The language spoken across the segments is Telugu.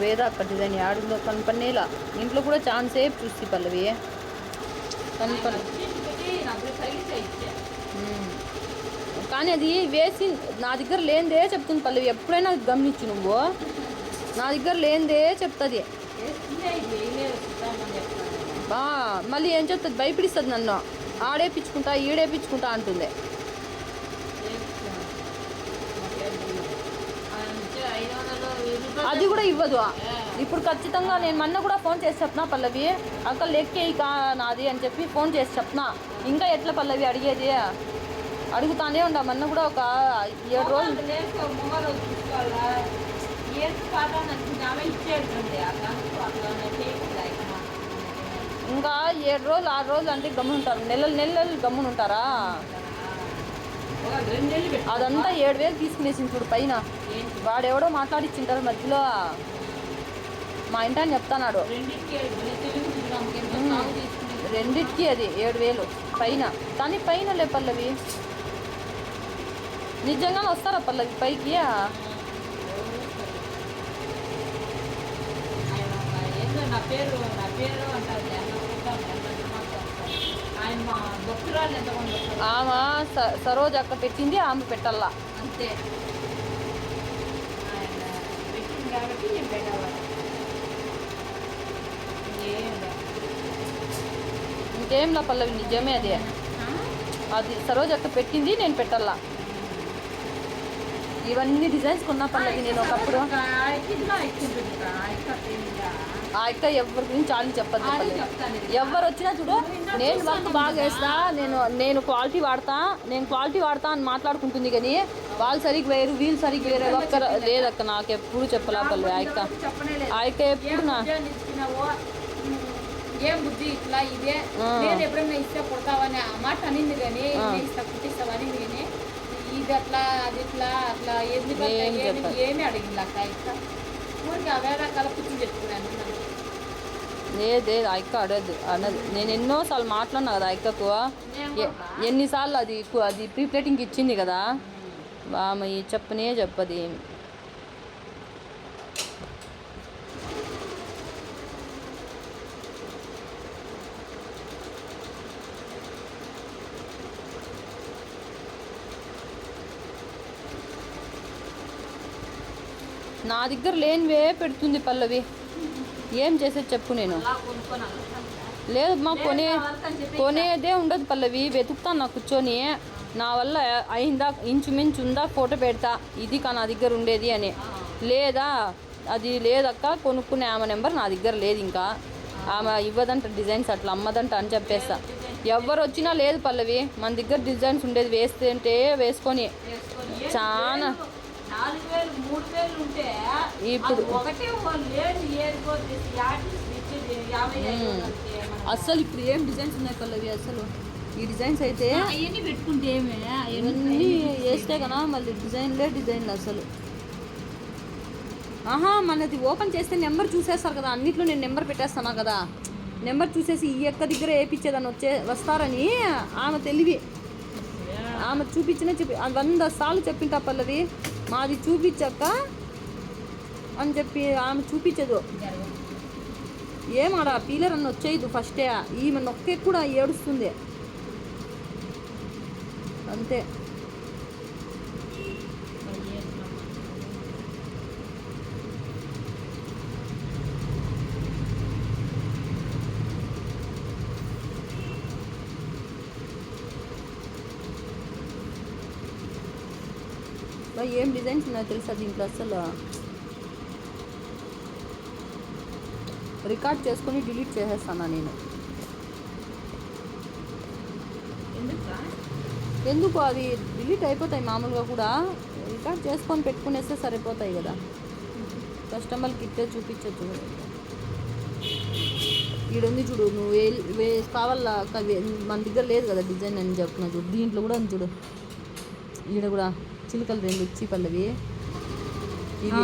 వేరే అక్కడ డిజైన్ యాడుందో కనపడేలా. ఇంట్లో కూడా ఛాన్సే చూసి పల్లవి కనపడ. కానీ అది వేసి నా దగ్గర లేనిదే చెప్తుంది పల్లవి. ఎప్పుడైనా గమనించు నువ్వు, నా దగ్గర లేనిదే చెప్తుంది. మళ్ళీ ఏం చెప్తుంది, భయపిడిస్తుంది నన్ను. ఆడేపించుకుంటా ఈడేపించుకుంటా అంటుంది. అది కూడా ఇవ్వదు. ఇప్పుడు ఖచ్చితంగా నేను మొన్న కూడా ఫోన్ చేసి చెప్పినా పల్లవి, అక్క లెక్కే కా నాది అని చెప్పి ఫోన్ చేసి చెప్పినా. ఇంకా ఎట్లా పల్లవి అడిగేది, అడుగుతానే ఉండా. మొన్న కూడా ఒక 7 రోజులు ఇంకా 7 రోజులు 6 రోజులు అంటే గమ్మునుంటారు. నెలలు గమ్మునుంటారా? అదంతా 7,000 తీసుకునేసింది చూడు పైన. వాడెవడో మాట్లాడిచ్చింటారు మధ్యలో. మా ఇంటాన్ని చెప్తాన్నాడు రెండిటికి అది 7,000 పైన. కానీ పైన లే పల్లవి, నిజంగానే వస్తారా పల్లవి పైకి? ఆమె సరోజ అక్క పెట్టింది, ఆమె పెట్టాలా అంతే. ఇంకేం లా పల్లవి, నిజమే అది. అది సరోజ అక్క పెట్టింది, నేను పెట్టాలా. ఇవన్నీ డిజైన్స్ కొన్నా పల్లవి నేను ఒకప్పుడు. ఆ అక్క ఎవరి గురించి చాలా చెప్పద్దు పల్లవి. ఎవరు వచ్చినా చూడు, నేను వర్క్ బాగా వేస్తా, నేను క్వాలిటీ వాడతా అని మాట్లాడుకుంటుంది. కానీ వాళ్ళు సరిగ్గా వేరు, వీళ్ళు సరిగ్గా వేరే. ఒక్కరు లేదక్క, నాకు ఎప్పుడు చెప్పలా పల్లవి. ఆ అక్క ఎప్పుడు నా ఏం బుద్ధి ఇట్లా ఇదే, నేను ఎప్పుడైనా ఇస్తే కొడతావని ఆ మాట అనింది. కానీ ఇస్తా కుట్టిస్తావని కానీ ఇది అట్లా అది ఇట్లా అట్లా ఏమి అడిగింది అక్క. ఇట్లా ఊరికి అవే రకాల కూర్చుని చెప్పుకున్నాను. లేదే ఆ అక్క అన్నది. నేను ఎన్నోసార్లు మాట్లాడినా కదా ఆ అక్కకు. ఎన్నిసార్లు అది ప్రీ ప్లేటింగ్కి ఇచ్చింది కదా, ఆమె చెప్పది ఏమి. నా దగ్గర లేనివే పెడుతుంది పల్లవి. ఏం చేసేది చెప్పు నేను? లేదు మా కొనేదే ఉండదు పల్లవి. వెతుకుతాను నా కూర్చొని, నా వల్ల అయిందా ఇంచుమించు ఉందా ఫోటో పెడతా, ఇది కా నా దగ్గర ఉండేది అని. లేదా అది లేదక్క కొనుక్కునే ఆమె నెంబర్ నా దగ్గర లేదు. ఇంకా ఆమె ఇవ్వదంట డిజైన్స్, అట్లా అమ్మదంట అని చెప్పేస్తా. ఎవరు వచ్చినా లేదు పల్లవి, మన దగ్గర డిజైన్స్ ఉండేది వేస్తుంటే వేసుకొని చాలా. ఇప్పుడు అసలు ఇప్పుడు ఏం డిజైన్స్ ఉన్నాయి పల్లవి అసలు. ఈ డిజైన్స్ అయితే పెట్టుకుంటే ఇవన్నీ వేస్తే కదా మళ్ళీ డిజైన్లు అసలు. మనది ఓపెన్ చేస్తే నెంబర్ చూసేస్తారు కదా, అన్నిట్లో నేను నెంబర్ పెట్టేస్తాను కదా. నెంబర్ చూసేసి ఈ యొక్క దగ్గర వేయించేదాన్ని వస్తారని ఆమె తెలివి. ఆమె చూపించినా 100 సార్లు చెప్పింటా పల్లవి, మాది చూపించాక అని చెప్పి ఆమె చూపించదు. ఏమాడ పీలర్ అని వచ్చేది ఫస్టే. ఈమె నొక్కే కూడా ఏడుస్తుంది అంతే. ఏం డిజైన్స్ ఉన్నాయో తెలుసా దీంట్లో? అసలు రికార్డ్ చేసుకొని డిలీట్ చేసేస్తాను నేను. ఎందుకు అవి డిలీట్ అయిపోతాయి మామూలుగా కూడా. రికార్డ్ చేసుకొని పెట్టుకునేస్తే సరిపోతాయి కదా. కస్టమర్కి ఇట్టే చూపించచ్చు. ఈడుంది చూడు, నువ్వు కావాలా మన దగ్గర లేదు కదా డిజైన్ అని చెప్తున్నా చూడు. దీంట్లో కూడా ఉంది చూడు, ఈడ కూడా చిలుకలు 2 వచ్చి పల్లవి. ఇది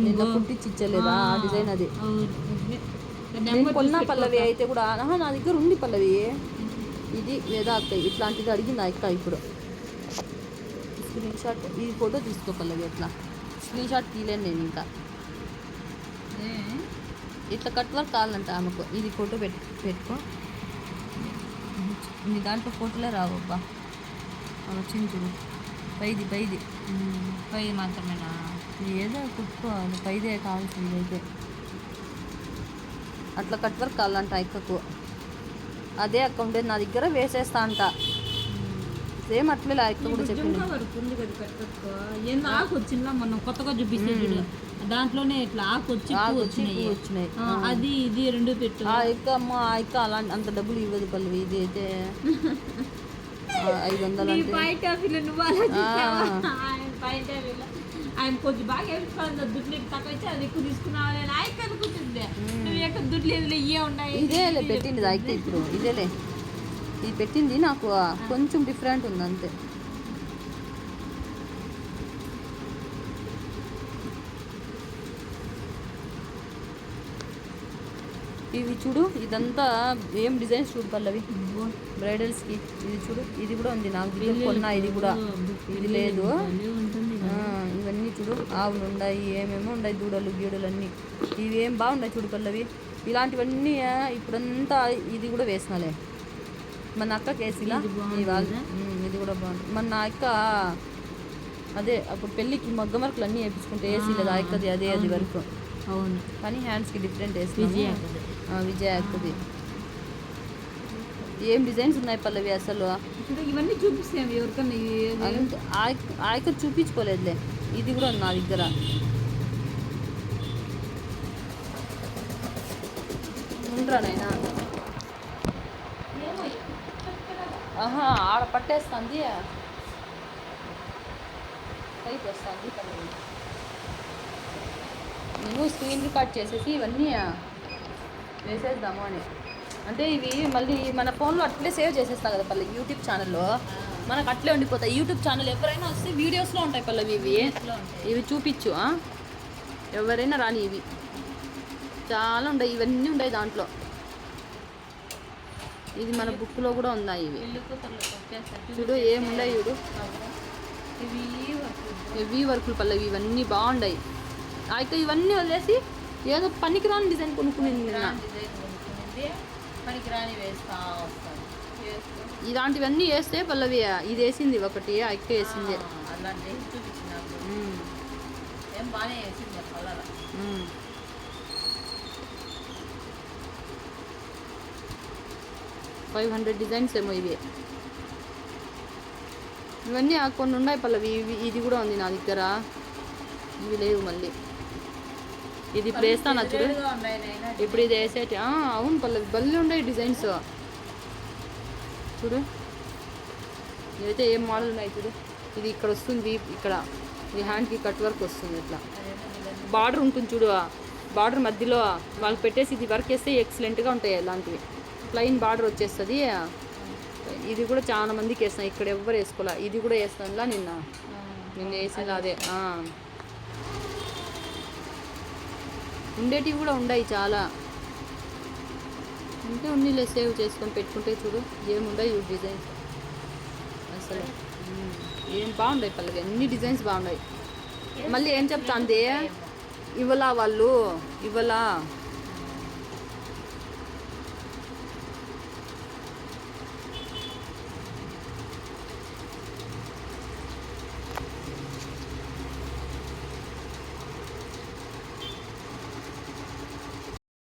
నిన్న కుట్టించి ఇచ్చలేదా ఆ డిజైన్? అది నేను కొన్నా పల్లవి. అయితే కూడా నా దగ్గర ఉంది పల్లవి. ఇది లేదా అక్క ఇట్లాంటిది అడిగింది అక్క. ఇప్పుడు స్క్రీన్ షాట్, ఈ ఫోటో తీసుకో పల్లవి. అట్లా స్క్రీన్ షాట్ తీయలేను నేను ఇంకా. ఇట్లా కట్ వర్క్ కావాలంట ఆమెకు. ఇది ఫోటో పెట్టుకో. నీ దాంట్లో ఫోటోలే రావు అబ్బా. వచ్చింది చూడు, పైది పై మాత్రమేనా? ఏదో కుట్టుకో, పైదే కావాల్సింది అయితే. అట్లా కట్ వర్క్ కావాలంట అక్కకు. అదే అక్క ఉండేది నా దగ్గర, వేసేస్తా అంట. సేమ్ అట్లే అక్క కూడా చెప్పింది. ఏందో ఆకు వచ్చిందా మొన్న కొత్తగా చూపిస్తే చూడు, దాంట్లోనే ఇట్లా ఆకు వచ్చి వచ్చినాయి. అది ఇది రెండు పెట్టు. ఆ అక్క అలాంటి అంత డబ్బులు ఇవ్వదు పల్లవి. ఇది అయితే 500 అంటే పాయింట్ ఆఫ్ వ్యూ నువ్వు పాయింట్ ఆఫ్ వ్యూలో ఆయన కొంచెం బాగా వేసుకోవాలి. దుడ్లు తక్కువ ఇచ్చి అది ఎక్కువ తీసుకున్నావు. ఆయక్క అనుకుంటుంది నువ్వు ఎక్కడ దుడ్లు ఏది ఇవే ఉన్నాయి. ఇదేలే పెట్టింది అయితే. ఇప్పుడు ఇదేలే ఇది పెట్టింది. నాకు కొంచెం డిఫరెంట్ ఉంది అంతే. ఇవి చూడు, ఇదంతా ఏం డిజైన్స్ చూడు పల్లవి, బ్రైడల్స్కి. ఇది చూడు, ఇది కూడా ఉంది నాకు దగ్గర కొన్నా. ఇది కూడా, ఇది లేదు. ఇవన్నీ చూడు, ఆవులు ఉన్నాయి, ఏమేమో ఉన్నాయి, దూడలు గీడలు అన్నీ. ఇవి ఏం బాగున్నాయి చూడు పల్లవి. ఇలాంటివన్నీ ఇప్పుడంతా ఇది కూడా వేసినాలే. మన అక్కకి వేసిలా ఇది కూడా బాగుంది. మన అక్క అదే అప్పుడు పెళ్ళికి మగ్గ వర్కులు అన్నీ వేయించుకుంటే వేసి లేదా అక్కది అదే అది వరకు. అవును, కానీ హ్యాండ్స్కి డిఫరెంట్ వేసి విజయ అక్కది. ఏం డిజైన్స్ ఉన్నాయి పల్లవి అసలు. ఇవన్నీ చూపిస్తాం ఎవరికన్నా. ఆ అక్క చూపించుకోలేదులే. ఇది కూడా ఉంది నా దగ్గర. ఉండరానైనా ఆడ పట్టేస్తుంది, పైకి వస్తుంది. నేను స్క్రీన్ రికార్డ్ చేసేసి ఇవన్నీ వేసేద్దాము అని. అంటే ఇవి మళ్ళీ మన ఫోన్లో అట్లే సేవ్ చేసేస్తాం కదా పల్లవి. యూట్యూబ్ ఛానల్లో మనకు అట్లే ఉండిపోతాయి. యూట్యూబ్ ఛానల్ ఎవరైనా వస్తే వీడియోస్లో ఉంటాయి పల్లవి. ఇవి చూపించు, ఎవరైనా రాని. ఇవి చాలా ఉన్నాయి, ఇవన్నీ ఉన్నాయి దాంట్లో. ఇది మన బుక్లో కూడా ఉన్నాయి. ఇవి చూడు ఏమున్నాయి చూడు, హెవీ వర్కులు పల్లవి. ఇవన్నీ బాగున్నాయి. అయితే ఇవన్నీ వదిలేసి ఏదో పనికిరాని డిజైన్ కొనుక్కునింది నిన్న. ఇలాంటివన్నీ వేస్తే పల్లవి ఇది వేసింది ఒకటి, అక్క వేసింది. $500 డిజైన్స్ ఏమో ఇవి. ఇవన్నీ కొన్ని ఉన్నాయి పల్లవి. ఇది కూడా ఉంది నా దగ్గర. ఇవి లేవు మళ్ళీ. ఇది ఇప్పుడు వేస్తాను చూడు. ఇప్పుడు ఇది వేసేటి. అవును పల్లవి, బల్లి ఉన్నాయి డిజైన్స్ చూడు. ఇదైతే ఏం మోడల్ ఉన్నాయి చూడు. ఇది ఇక్కడ వస్తుంది, ఇక్కడ ఈ హ్యాండ్కి కట్ వర్క్ వస్తుంది. ఇట్లా బార్డర్ ఉంటుంది చూడు. బార్డర్ మధ్యలో వాళ్ళకి పెట్టేసి ఇది వర్క్ వేస్తే ఎక్సలెంట్గా ఉంటాయి. ఇలాంటివి ప్లెయిన్ బార్డర్ వచ్చేస్తుంది. ఇది కూడా చాలా మందికి వేస్తాను. ఇక్కడ ఎవ్వరు వేసుకోలే. ఇది కూడా వేస్తానులా నిన్న వేసింది అదే. ఉండేటివి కూడా ఉన్నాయి చాలా. ఉంటే ఉన్నీలే, సేవ్ చేసుకొని పెట్టుకుంటే చూడు ఏముండయి డిజైన్స్ అసలు. ఏం బాగున్నాయి పల్లవి, అన్ని డిజైన్స్ బాగున్నాయి. మళ్ళీ ఏం చెప్తా అంది, ఇవ్వలా వాళ్ళు ఇవ్వలా